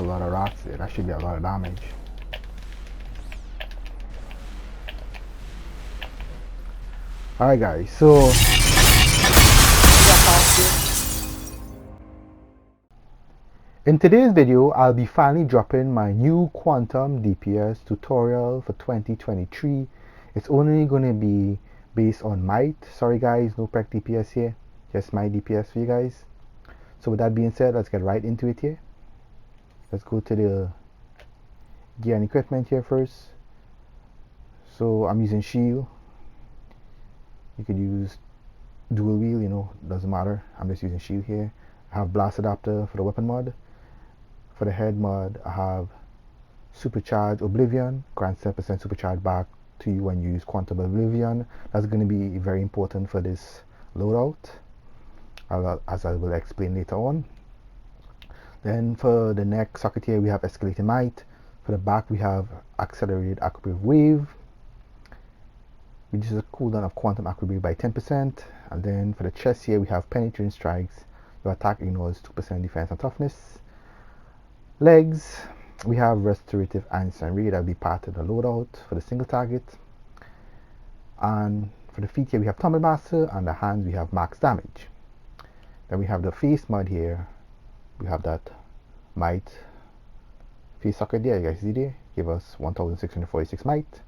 a lot of rocks there. That should be a lot of damage. Alright guys, so in today's video, I'll be finally dropping my new quantum DPS tutorial for 2023. It's only going to be based on might. Sorry guys, no prec DPS here, just my DPS for you guys. So with that being said, let's get right into it here. Let's go to the gear and equipment here first. So I'm using shield. You could use dual wheel, you know, doesn't matter. I'm just using shield here. I have blast adapter for the weapon mod. For the head mod, I have supercharged oblivion, grants 10% supercharge back to you when you use quantum oblivion. That's going to be very important for this loadout, as I will explain later on. Then for the neck socket here, we have escalating might. For the back, we have accelerated acrobatic wave, which is a cooldown of quantum acrobatic by 10%. And then for the chest here, we have penetrating strikes. Your attack ignores 2% defense and toughness. Legs, we have restorative and ray that will be part of the loadout for the single target. And for the feet here, we have tumble master, and the hands we have max damage. Then we have the face mod here. We have that might face socket there. You guys see there, give us 1646 might.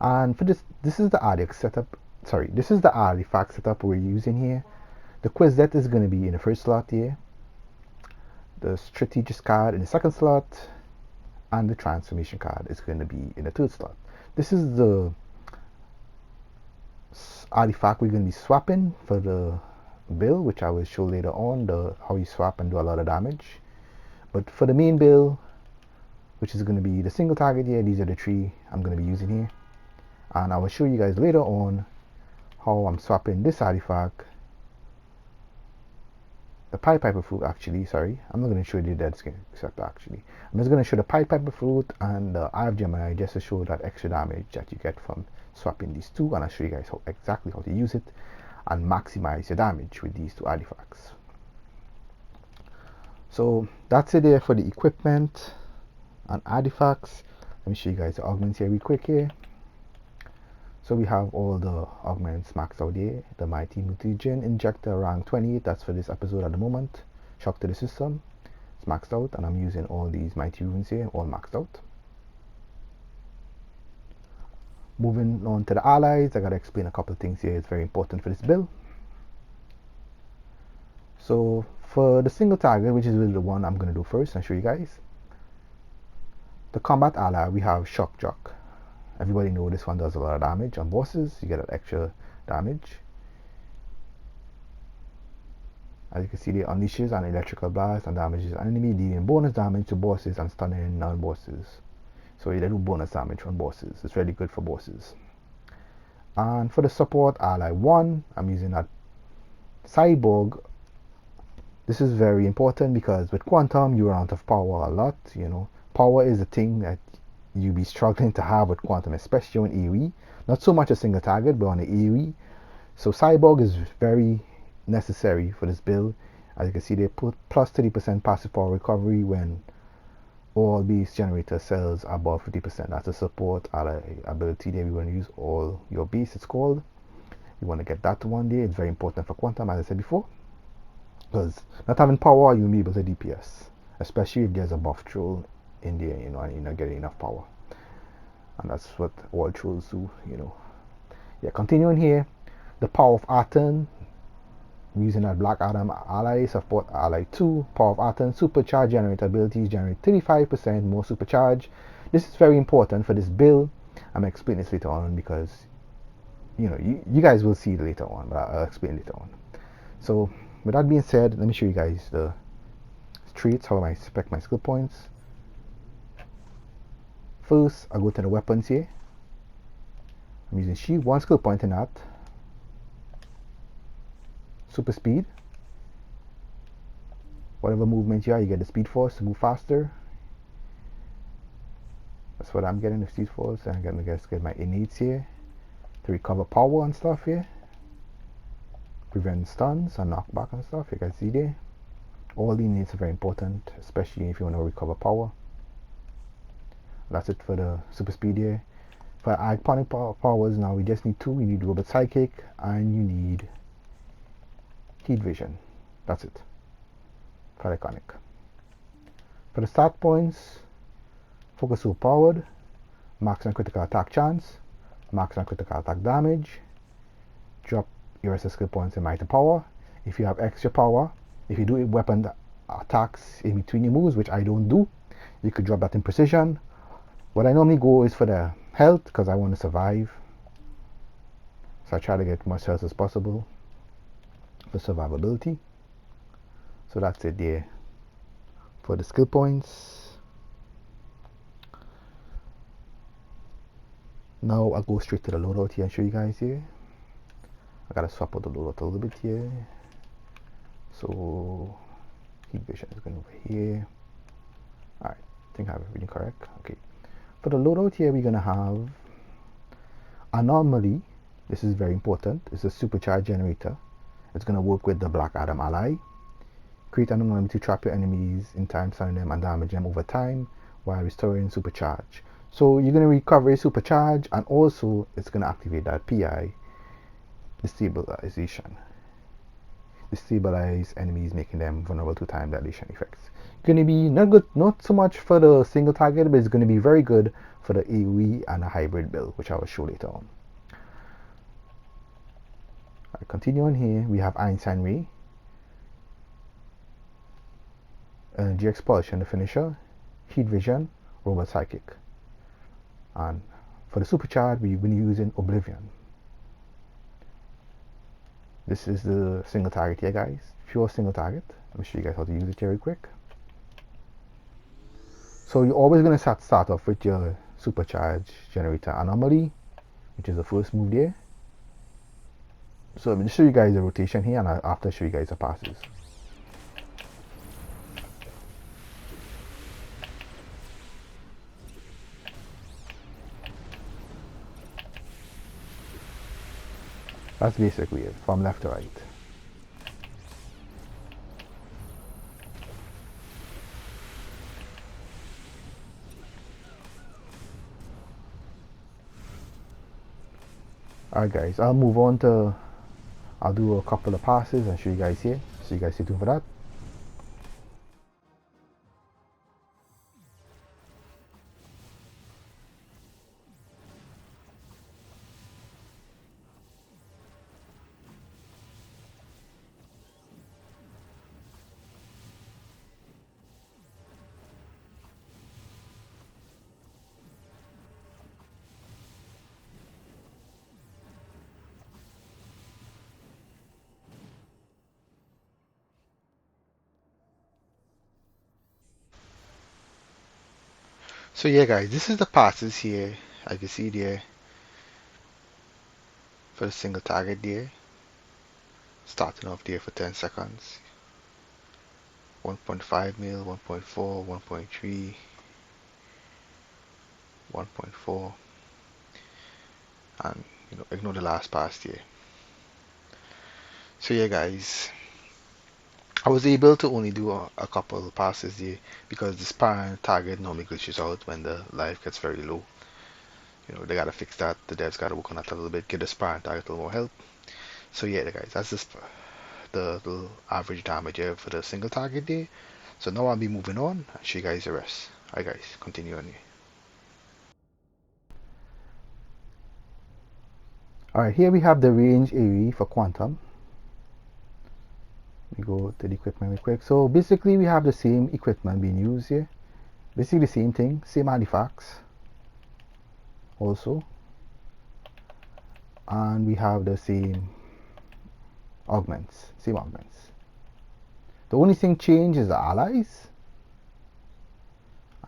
And for this is the artifact setup. Sorry, this is the artifact setup we're using here. The Quizlet is going to be in the first slot here. The strategist card in the second slot, and the transformation card is going to be in the third slot. This is the artifact we're going to be swapping for the build, which I will show later on, how you swap and do a lot of damage. But for the main build, which is going to be the single target here, these are the three I'm going to be using here, and I will show you guys later on how I'm swapping this artifact, the Pied Piper fruit. Actually, sorry, I'm not going to show you the dead skin except actually I'm just going to show the Pied Piper fruit and the Eye of Gemini, just to show that extra damage that you get from swapping these two, and I'll show you guys exactly how to use it and maximize your damage with these two artifacts. So that's it there for the equipment and artifacts. Let me show you guys the augments here real quick here. So we have all the augments maxed out here. The Mighty Mutagen Injector rank 28, that's for this episode at the moment. Shock to the system, it's maxed out, and I'm using all these Mighty Runes here, all maxed out. Moving on to the allies, I gotta explain a couple of things here. It's very important for this build. So for the single target, which is really the one I'm gonna do first and show you guys, the combat ally, we have Shock Jock. Everybody know this one does a lot of damage on bosses. You get an extra damage. As you can see, it unleashes an electrical blast and damages an enemy, dealing bonus damage to bosses and stunning non-bosses. So they do bonus damage on bosses. It's really good for bosses. And for the support ally 1, I'm using that Cyborg. This is very important because with Quantum you run out of power a lot. You know, power is the thing that you be struggling to have with Quantum, especially on AOE. Not so much a single target, but on the AOE. So Cyborg is very necessary for this build. As you can see, they put plus 30% passive power recovery when all base generator cells are above 50%. That's a support ability there. We want to use all your base, it's called. You want to get that one there. It's very important for Quantum, as I said before, because not having power, you'll be able to DPS, especially if there's a buff troll in there, you know, and you're not getting enough power. And that's what all trolls do, you know. Yeah, continuing here, the power of Aten, using that Black Adam ally, support ally 2, power of Aten, supercharge generator abilities, generate 35% more supercharge. This is very important for this build. I'm going to explain this later on because, you know, you guys will see it later on, but I'll explain later on. So with that being said, let me show you guys the traits, how I expect my skill points. First, I go to the weapons here. I'm using shield, 1 skill point in that. Super speed. Whatever movement you are, you get the speed force to move faster. That's what I'm getting, the speed force. And I'm gonna get my innates here to recover power and stuff here. Prevent stuns and knockback and stuff, you can see there. All the units are very important, especially if you want to recover power. That's it for the super speed here. For iconic powers now, we just need 2. You need Robot Psychic and you need Heat Vision. That's it for iconic. For the start points, focus overpowered, max on critical attack chance, max on critical attack damage, drop your skill points in might and power. If you have extra power, if you do weapon attacks in between your moves, which I don't do, you could drop that in precision. What I normally go is for the health because I want to survive. So I try to get much health as possible for survivability. So that's it there for the skill points. Now I'll go straight to the loadout here and show you guys here. I gotta swap out the loadout a little bit here. So heat vision is going over here. Alright, I think I have everything correct. Okay. For the loadout here, we're gonna have anomaly. This is very important. It's a supercharge generator. It's gonna work with the Black Adam ally. Create an anomaly to trap your enemies in time, stun them and damage them over time while restoring supercharge. So you're gonna recover a supercharge, and also it's gonna activate that PI destabilization. Destabilize enemies, making them vulnerable to time dilation effects. Going to be not good, not so much for the single target, but it's going to be very good for the AOE and a hybrid build, which I will show later on. Right, continue on here. We have Einstein Ray, Energy Expulsion, the finisher, Heat Vision, Robot Psychic, and for the supercharge, we're going to be using Oblivion. This is the single target here, guys. Pure single target. Let me show you guys how to use it here real quick. So you're always going to start off with your supercharge generator anomaly, which is the first move there. So I'm going to show you guys the rotation here, and I'll after show you guys the passes. That's basically it, from left to right. Alright guys, I'll move on to, I'll do a couple of passes and show you guys here. So you guys stay tuned for that. So yeah guys, this is the passes here. I can see there for the single target there. Starting off there for 10 seconds. 1.5 mil, 1.4, 1.3, 1.4, and ignore the last pass here. So yeah guys, I was able to only do a couple passes here because the sparring target normally glitches out when the life gets very low. They gotta fix that. The devs gotta work on that a little bit, give the sparring target a little more help. So yeah guys, that's just the average damage here for the single target there. So now I'll be moving on and show you guys the rest. Alright guys, continue on here. Alright, here we have the range AOE for Quantum. We go to the equipment real quick. So basically we have the same equipment being used here. Basically the same thing, same artifacts also. And we have the same augments, same augments. The only thing changed is the allies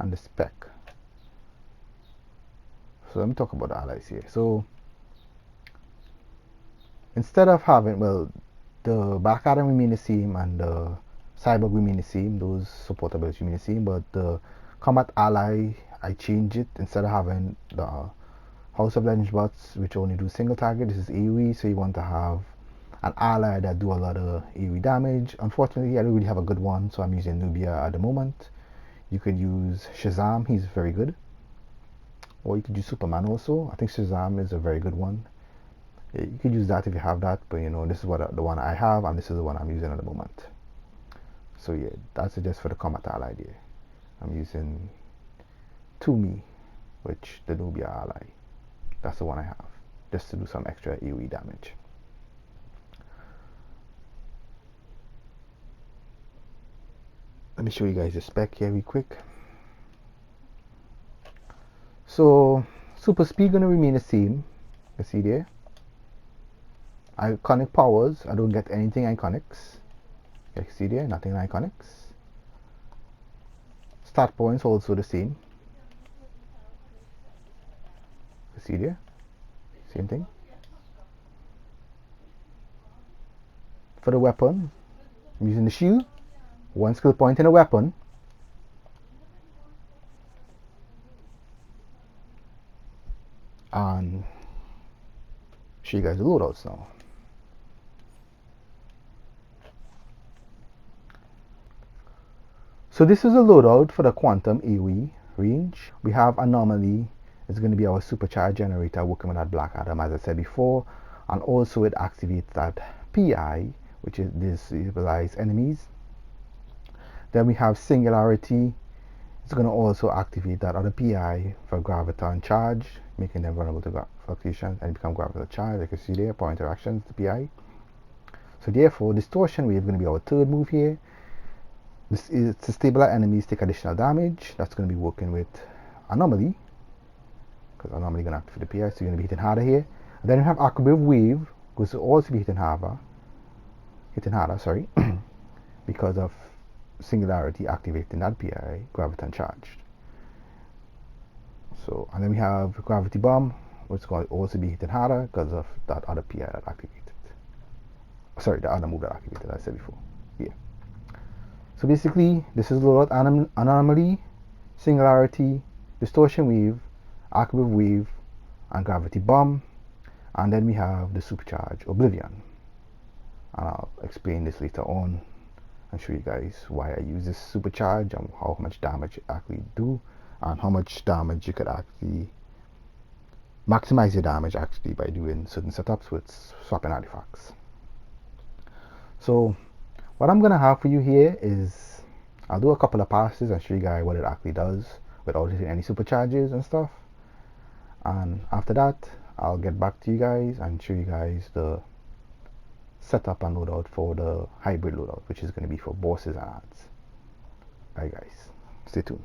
and the spec. So let me talk about the allies here. So instead of having, well, the Black Adam remain the same and the Cyborg remain the same, those support abilities remain the same, but the combat ally, I changed it. Instead of having the House of Legends bots, which only do single target, this is AoE, so you want to have an ally that do a lot of AoE damage. Unfortunately, I don't really have a good one, so I'm using Nubia at the moment. You could use Shazam, he's very good. Or you could use Superman also. I think Shazam is a very good one. You could use that if you have that, but you know, this is the one I have, and this is the one I'm using at the moment. So yeah, that's just for the combat ally there. I'm using Toomey, which the Nubia ally. That's the one I have, just to do some extra AoE damage. Let me show you guys the spec here real quick. So super speed gonna remain the same. You see there. Iconic powers, I don't get anything iconics. You can see there, nothing iconics. Start points also the same. You see there, same thing. For the weapon, I'm using the shield. One skill point in a weapon. And show you guys the loadouts now. So this is a loadout for the Quantum AOE range. We have Anomaly. It's going to be our supercharge generator working with that Black Adam, as I said before. And also it activates that PI, which is disabilize enemies. Then we have Singularity. It's going to also activate that other PI for Graviton Charge, making them vulnerable to fluctuations and become Graviton Charge. Like you see there, power interactions, the PI. So therefore, Distortion Wave is going to be our third move here. This is to stabilize enemies, take additional damage. That's going to be working with Anomaly, because Anomaly is going to activate the PI, so you're going to be hitting harder here. And then we have Acrobat Wave, goes to also be hitting harder, sorry, because of Singularity activating that PI, Graviton Charged. So, and then we have Gravity Bomb, which is going to also be hitting harder because of that other PI that activated. Sorry, the other move that activated, as I said before. Yeah. So basically, this is load Anomaly, Singularity, Distortion Wave, Acrobat Wave, and Gravity Bomb. And then we have the Supercharge Oblivion. And I'll explain this later on and show you guys why I use this Supercharge and how much damage it actually do, and how much damage you could actually maximize your damage actually by doing certain setups with swapping artifacts. So what I'm gonna have for you here is I'll do a couple of passes and show you guys what it actually does without hitting any supercharges and stuff. And after that, I'll get back to you guys and show you guys the setup and loadout for the hybrid loadout, which is going to be for bosses and ads. Alright guys, stay tuned.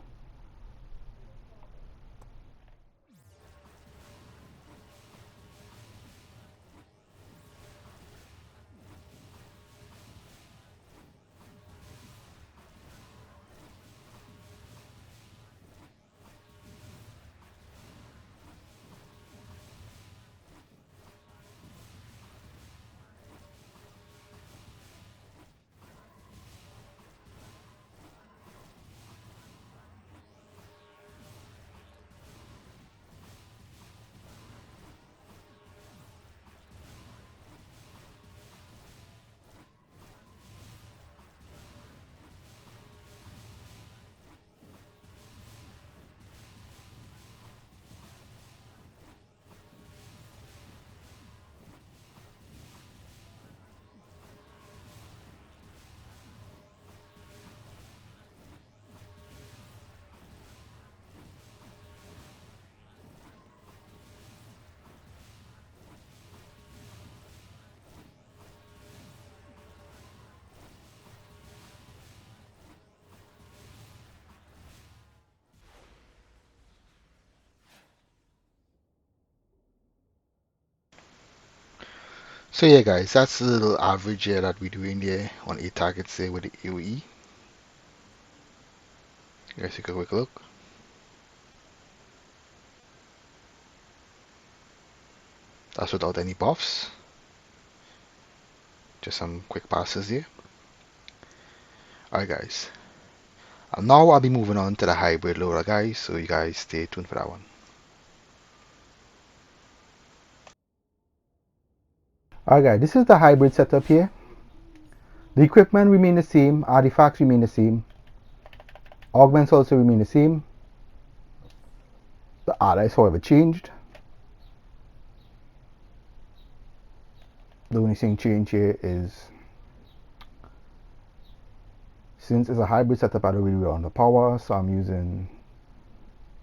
So yeah guys, that's the little average here that we're doing there on 8 targets there with the AoE. Let's take a quick look. That's without any buffs. Just some quick passes here. Alright guys. And now I'll be moving on to the hybrid loader guys, so you guys stay tuned for that one. Alright guys, this is the hybrid setup here. The equipment remain the same, artifacts remain the same, augments also remain the same. The allies however changed. The only thing changed here is, since it's a hybrid setup, I don't really run the power, so I'm using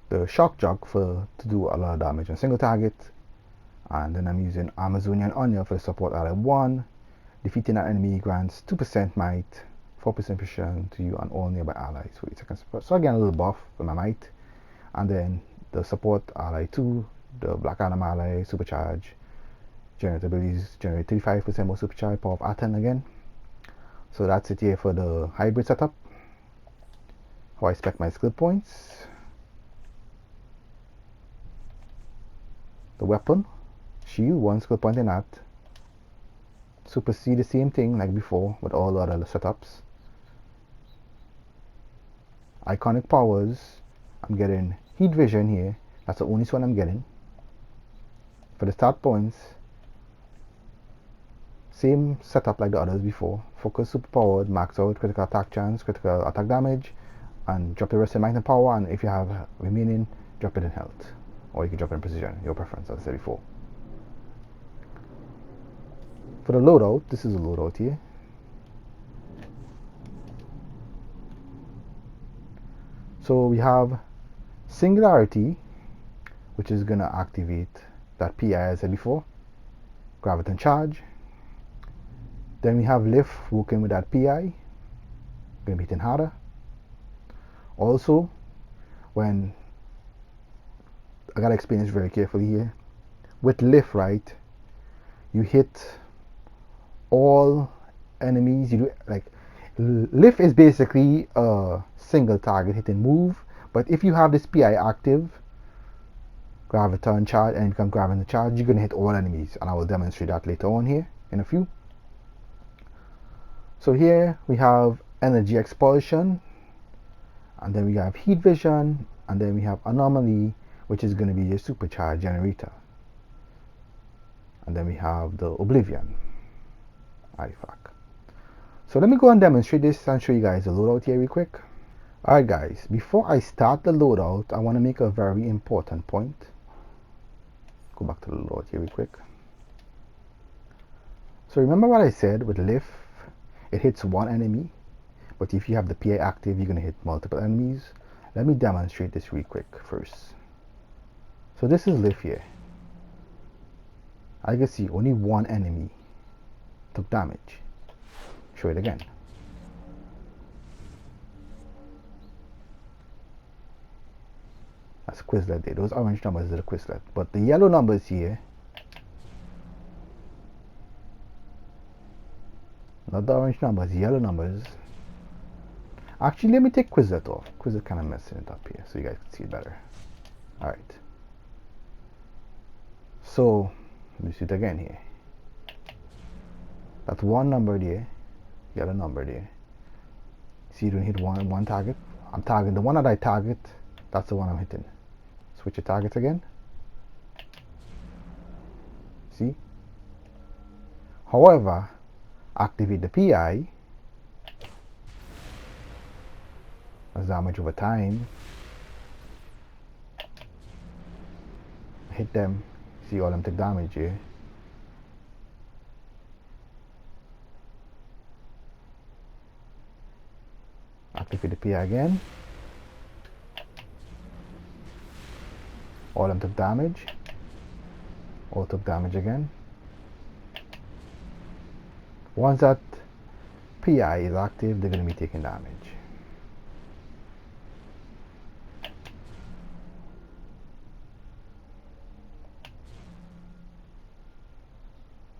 the shock jug to do a lot of damage on single target, and then I'm using Amazonian Onion for the support ally 1. Defeating an enemy grants 2% might, 4% precision to you and all nearby allies for 8 seconds support. So again, a little buff for my might. And then the support ally 2, the Black Adam ally, supercharge, generate abilities, generate 35% more supercharge, power of Aten again. So that's it here for the hybrid setup. How I spec my skill points. The weapon, shield, 1 skill point in that. Supersede the same thing like before with all the other setups. Iconic powers, I'm getting heat vision here. That's the only one I'm getting. For the start points, same setup like the others before. Focus superpowered, max out critical attack chance, critical attack damage, and drop the rest in might and power, and if you have remaining, drop it in health. Or you can drop it in precision, your preference, as I said before. For the loadout, this is a loadout here. So we have Singularity, which is going to activate that PI I said before. Graviton Charge. Then we have Lift working with that PI. Going to be hitting harder. Also, when I got to explain this very carefully here. With Lift, right, you hit all enemies. You do like Lift is basically a single target hit and move, but if you have this PI active, Graviton Charge, and you become Graviton Charge, you're gonna hit all enemies, and I will demonstrate that later on here in a few. So here we have Energy Expulsion, and then we have Heat Vision, and then we have Anomaly, which is gonna be your Supercharge Generator, and then we have the Oblivion artifact. So let me go and demonstrate this and show you guys the loadout here real quick. Alright guys, before I start the loadout, I want to make a very important point. Go back to the loadout here real quick. So remember what I said with Lift, it hits one enemy, but if you have the PA active, you're going to hit multiple enemies. Let me demonstrate this real quick first. So this is Lift here. I can see only one enemy took damage. Show it again. That's Quizlet there. Those orange numbers are the Quizlet. But the yellow numbers here, not the orange numbers, the yellow numbers. Actually, let me take Quizlet off. Quizlet kind of messing it up here so you guys can see it better. Alright. So, let me see it again here. That's one number there. Yellow number there. See, you don't hit one target. I'm targeting the one that I target. That's the one I'm hitting. Switch your targets again. See? However, activate the PI. That's damage over time. Hit them. See all them take damage here. Activate the PI again. All of them took damage. All took damage again. Once that PI is active, they're going to be taking damage.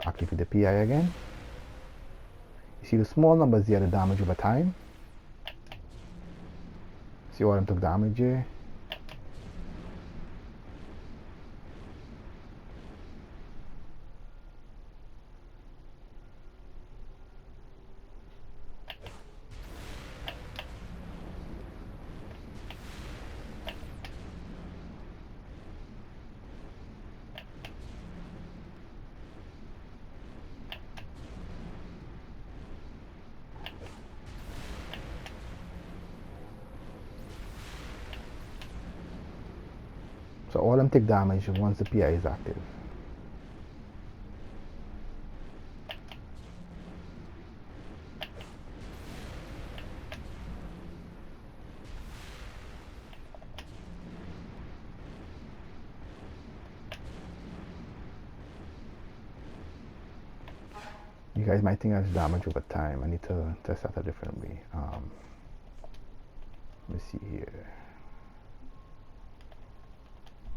Activate the PI again. You see the small numbers here, the damage over time. See all of them took damage here. So all them take damage once the PI is active. You guys might think that's damage over time. I need to test that a different way. Let me see here.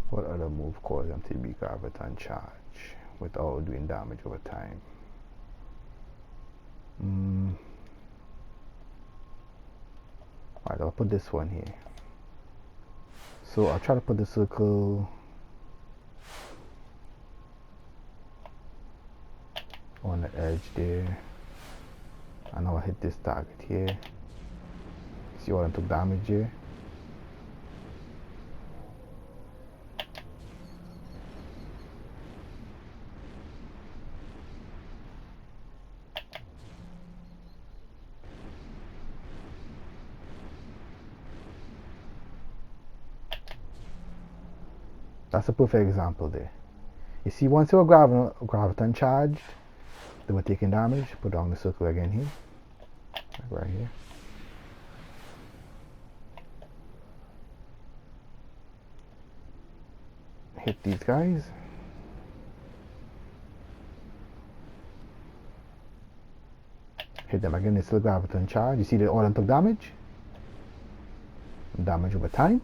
What other move causes them to be graviton charge without doing damage over time? Alright, I'll put this one here. So I'll try to put the circle on the edge there, and I'll hit this target here. See what I took damage here? That's a perfect example there. You see, once you're graviton charged, they were taking damage. Put down the circle again here, right here. Hit these guys. Hit them again, it's still graviton charge. You see they all took damage. Damage over time.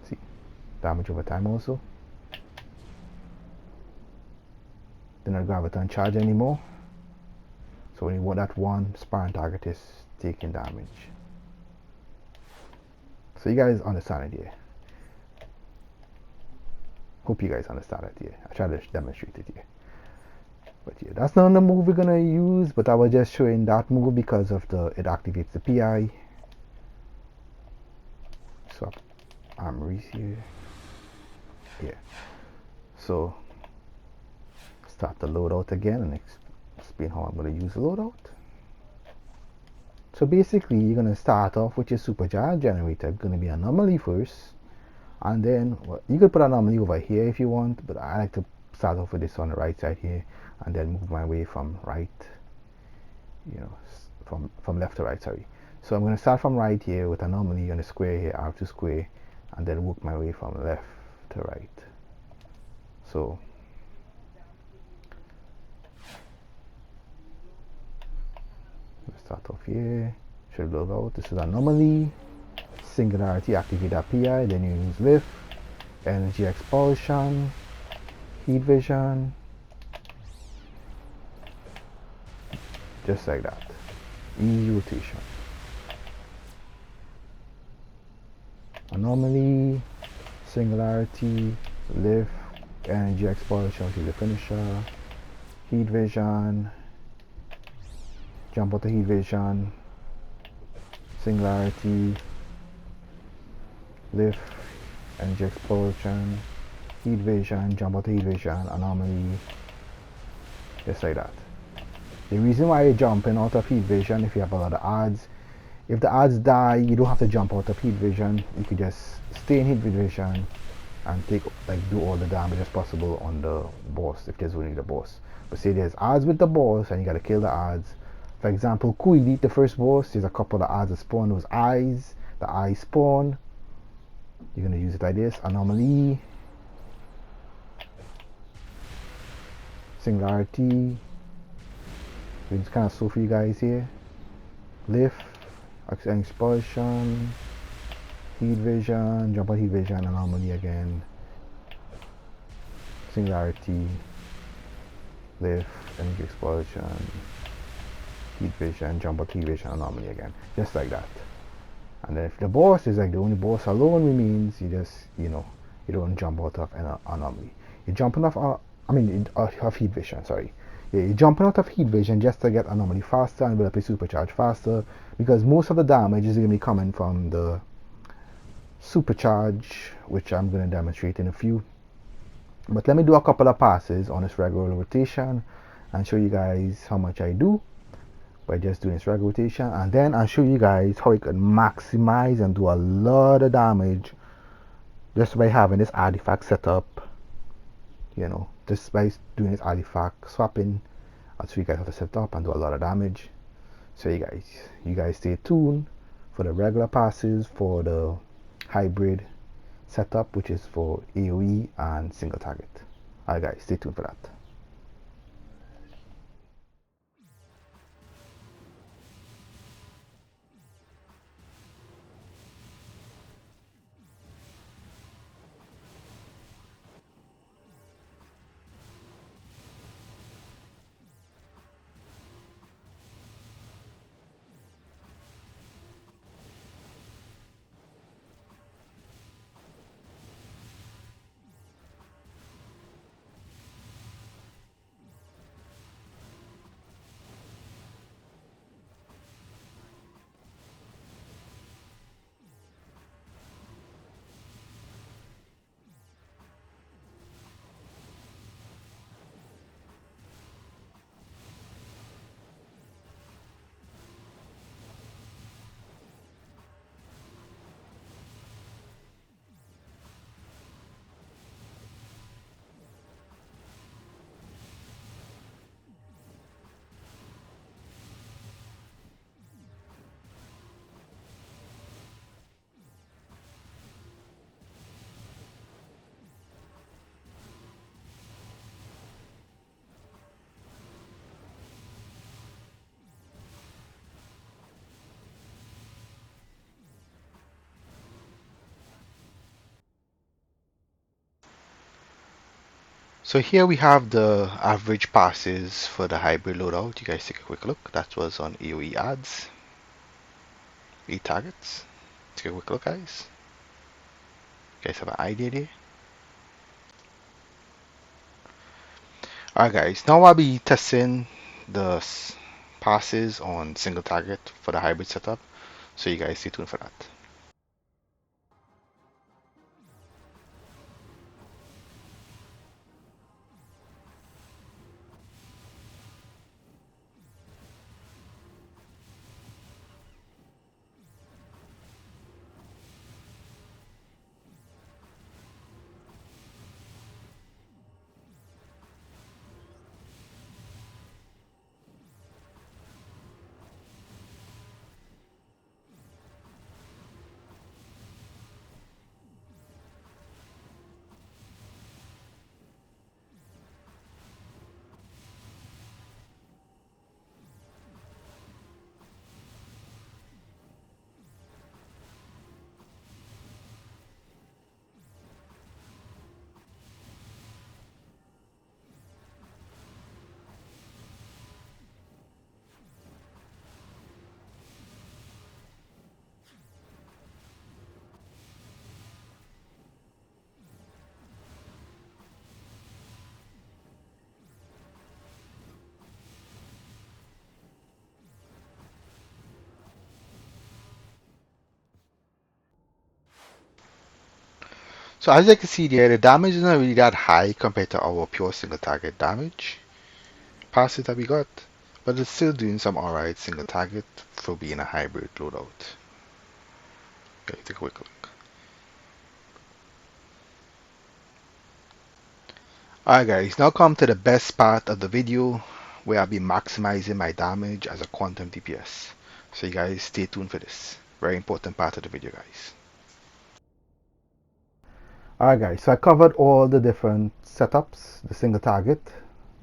See, damage over time also. They're not graviton charge anymore. So when you want that one sparring target is taking damage. So you guys understand it here. Hope you guys understand it here. I try to demonstrate it here. But yeah, that's not the move we're gonna use, but I was just showing that move because of it activates the PI. Swap armories here. Yeah. So start the loadout again and explain how I'm gonna use the loadout. So basically you're gonna start off with your supercharge generator. Gonna be anomaly first. And then you could put an anomaly over here if you want, but I like to start off with this on the right side here and then move my way from right, you know, from left to right, sorry. So I'm going to start from right here with anomaly on the square here, R2 square, and then work my way from left to right. So let's start off here. Should load out. This is anomaly. Singularity, activate that PI, then you use lift, energy expulsion, heat vision, just like that. Easy rotation. Anomaly, singularity, lift, energy expulsion to the finisher, heat vision, jump out the heat vision, singularity, lift, energy expulsion, heat vision, jump out the heat vision, anomaly, just like that. The reason why you're jumping out of heat vision, if you have a lot of odds, if the odds die, you don't have to jump out of heat vision. You could just stay in heat vision and do all the damage as possible on the boss if there's only the boss. But say there's odds with the boss and you gotta kill the odds. For example, Kuili, the first boss, there's a couple of odds that spawn those eyes. The eyes spawn. You're gonna use it like this. Anomaly, singularity. We just kind of show for you guys here. Lift, expulsion, heat vision, jump out heat vision, anomaly again. Singularity, lift, energy expulsion, heat vision, jump out heat vision, anomaly again. Just like that. And then if the boss is like the only boss alone, it means you just, you don't jump out of an anomaly. You're jumping off, of heat vision, sorry. Yeah, you're jumping out of heat vision just to get anomaly faster and build up your supercharge faster, because most of the damage is going to be coming from the supercharge, which I'm going to demonstrate in a few. But let me do a couple of passes on this regular rotation and show you guys how much I do by just doing this regular rotation, and then I'll show you guys how you can maximize and do a lot of damage just by having this artifact set up, you know, just by doing this artifact swapping, so you guys have to set up and do a lot of damage. So you guys stay tuned for the regular passes for the hybrid setup, which is for AOE and single target. Alright guys, stay tuned for that. So here we have the average passes for the hybrid loadout. You guys take a quick look. That was on AOE ads, 8 targets. Take a quick look, guys. You guys have an idea there? Alright guys, now I'll be testing the passes on single target for the hybrid setup. So you guys stay tuned for that. So as you can see there, the damage is not really that high compared to our pure single target damage passes that we got, but it's still doing some alright single target for being a hybrid loadout. Okay, take a quick look. Alright guys, now come to the best part of the video where I'll be maximizing my damage as a quantum DPS. So you guys stay tuned for this. Very important part of the video, guys. Alright guys, so I covered all the different setups, the single target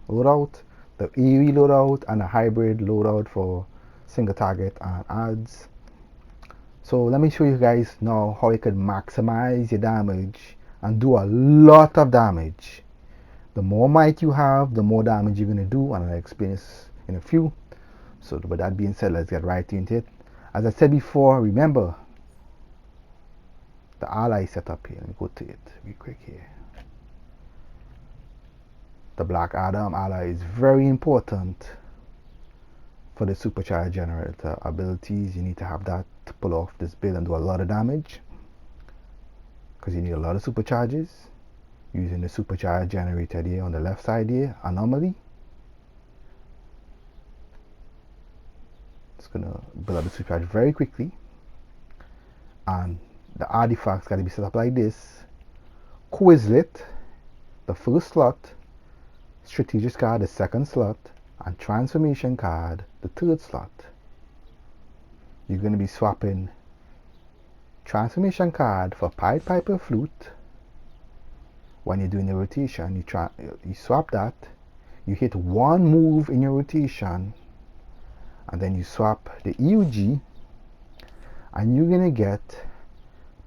loadout, the AOE loadout, and a hybrid loadout for single target and ads. So let me show you guys now how you can maximize your damage and do a lot of damage. The more might you have, the more damage you're going to do, and I'll explain this in a few. So with that being said, let's get right into it. As I said before, remember the ally setup here. Let me go to it real quick here. The Black Adam ally is very important for the supercharge generator abilities. You need to have that to pull off this build and do a lot of damage, because you need a lot of supercharges. Using the supercharge generator here on the left side here, anomaly. It's gonna build up the supercharge very quickly, and the artifacts gotta be set up like this Quizlet, the first slot, Strategist card, the second slot, and Transformation card, the third slot. You're going to be swapping Transformation card for Pied Piper Flute. When you're doing the rotation, you swap that. You hit one move in your rotation, and then you swap the EUG, and you're going to get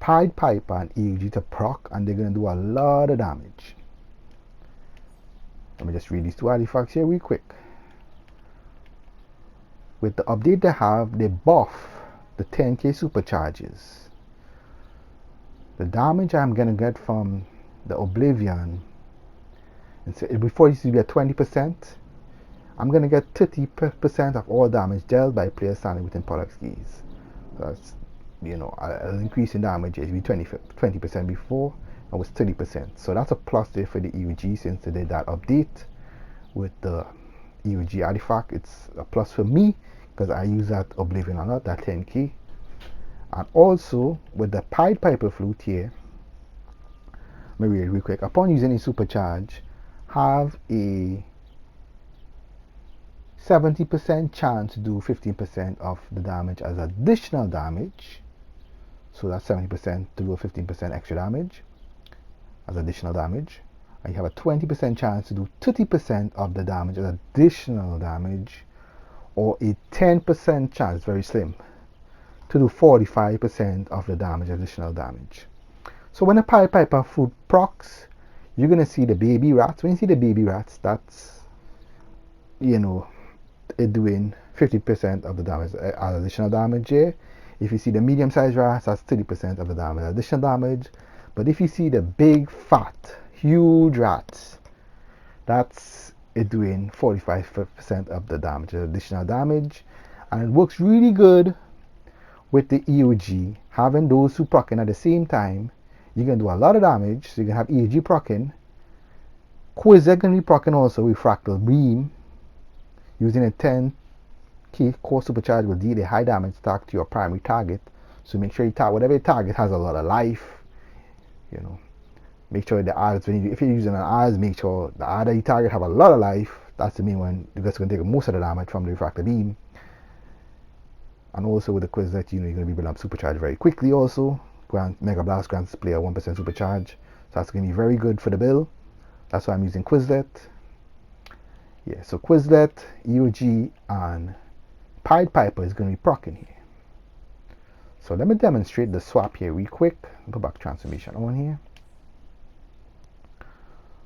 Pied Piper and EUG to proc, and they're going to do a lot of damage. Let me just read these two artifacts here real quick. With the update they have, they buff the 10k supercharges. The damage I'm going to get from the Oblivion, before it used to be at 20%, I'm going to get 30% of all damage dealt by players standing within product skis. That's, an increase in damage. It used to be 20% before, and was 30%. So that's a plus there for the EUG since they did that update with the EUG artifact. It's a plus for me because I use that Oblivion a lot, that 10k. And also with the Pied Piper Flute here, let me read it real quick. Upon using a supercharge, have a 70% chance to do 15% of the damage as additional damage. So that's 70% to do 15% extra damage as additional damage. And you have a 20% chance to do 30% of the damage as additional damage, or a 10% chance, very slim, to do 45% of the damage, additional damage. So when a Pied Piper Flute procs, you're going to see the baby rats. When you see the baby rats, that's, it doing 50% of the damage as additional damage here. If you see the medium-sized rats, that's 30% of the damage, additional damage. But if you see the big, fat, huge rats, that's it doing 45% of the damage, additional damage. And it works really good with the EOG. Having those two proccing at the same time, you're going to do a lot of damage. So you're going to have EOG proccing. Quizlet going to be proccing also with Fractal Beam. Using a 10k core supercharge will deal a high damage attack to your primary target. So make sure you target whatever you target has a lot of life. Make sure the odds, if you're using an odds, make sure the odds that you target have a lot of life. That's the main one. You're just going to take most of the damage from the refractor beam. And also with the Quizlet, you're going to be building up supercharge very quickly also. Mega Blast grants player 1% supercharge. So that's going to be very good for the build. That's why I'm using Quizlet. Yeah, so Quizlet, EOG, and Pied Piper is going to be proccing here. So let me demonstrate the swap here real quick. Go back transformation on here.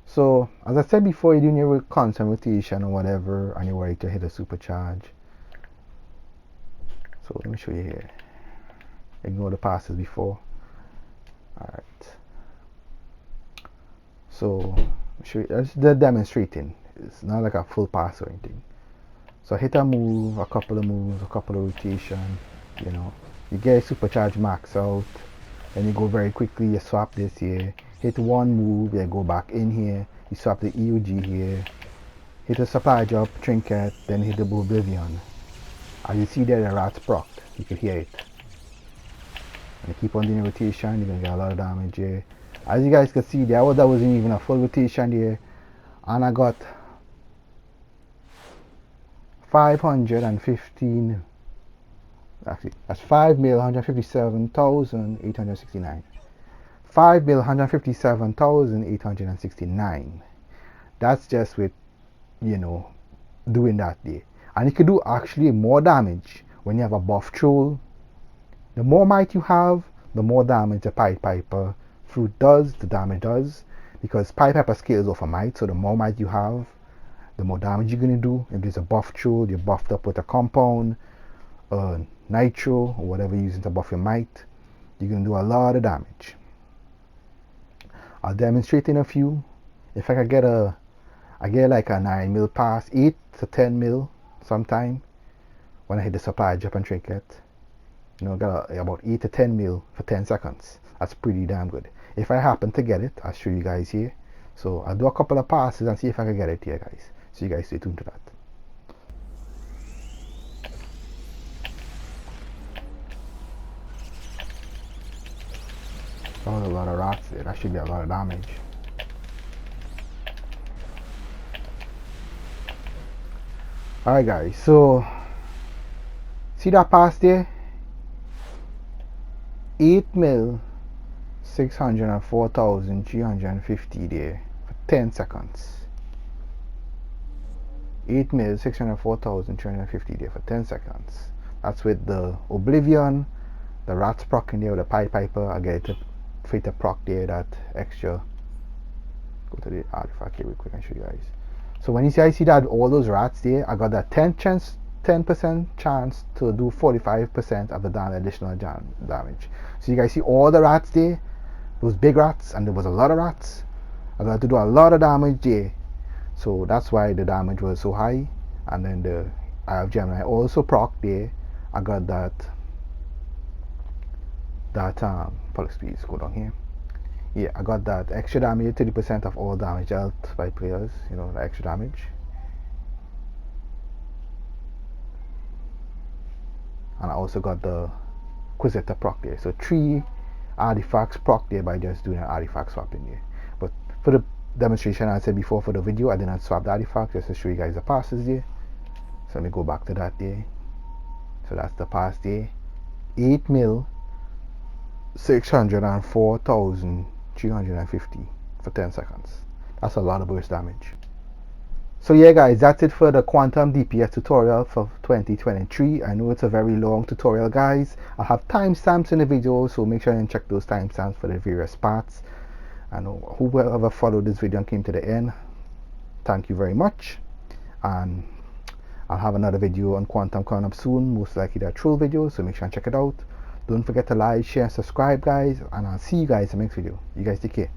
So as I said before, you're doing your constant rotation or whatever, and you're ready to hit a supercharge. So let me show you here. Ignore the passes before. Alright. So show you, that's the demonstrating. It's not like a full pass or anything. So hit a move, a couple of moves, a couple of rotation, you get a supercharge max out, then you go very quickly, you swap this here, hit one move, you go back in here, you swap the EUG here, hit a supply drop, trinket, then hit the Oblivion. As you see there, the rats procced, you can hear it. And you keep on doing rotation, you're gonna get a lot of damage here. As you guys can see, that wasn't even a full rotation there, and I got 515, actually that's 5,157,869. 5,157,869. That's just with doing that there. And you can do actually more damage when you have a buff troll. The more might you have, the more damage the Pied Piper Flute does, the damage does, because Pied Piper scales off a might, so the more might you have, the more damage you're going to do. If there's a buff troll, you're buffed up with a compound, nitro, or whatever you're using to buff your might, you're going to do a lot of damage. I'll demonstrate in a few. If I get like a 9 mil pass, 8 to 10 mil sometime, when I hit the supply drop and trinket, got about 8 to 10 mil for 10 seconds. That's pretty damn good. If I happen to get it, I'll show you guys here. So I'll do a couple of passes and see if I can get it here, guys. So you guys stay tuned to that. Oh, a lot of rats there. That should be a lot of damage. Alright guys, so see that pass there? 8 mil 604,350 there for 10 seconds. 8 mil 604,350 there for 10 seconds. That's with the Oblivion, the rats proc in there with the Pied Piper. I get it for it to proc there that extra. Go to the artifact here real quick and show you guys. So when you see I see that all those rats there, I got that 10% chance to do 45% of the additional damage. So you guys see all the rats there, those big rats, and there was a lot of rats. I got to do a lot of damage there. So that's why the damage was so high. And then the I have Gemini also proc there. I got that police please go down here. Yeah, I got that extra damage, 30% of all damage dealt by players, you know, the extra damage. And I also got the Quisitor proc there. So 3 artifacts proc there by just doing an artifact swap in there. But for the demonstration, I said before for the video, I did not swap the artifact just to show you guys the passes there. So let me go back to that there. So that's the pass there. 8 mil 604,350 for 10 seconds. That's a lot of burst damage. So yeah guys, that's it for the Quantum DPS tutorial for 2023. I know it's a very long tutorial guys. I'll have timestamps in the video, so make sure and check those timestamps for the various parts. And whoever followed this video and came to the end, thank you very much. And I'll have another video on Quantum coming up soon, most likely that troll video, so make sure and check it out. Don't forget to like, share, and subscribe guys, and I'll see you guys in the next video. You guys take care.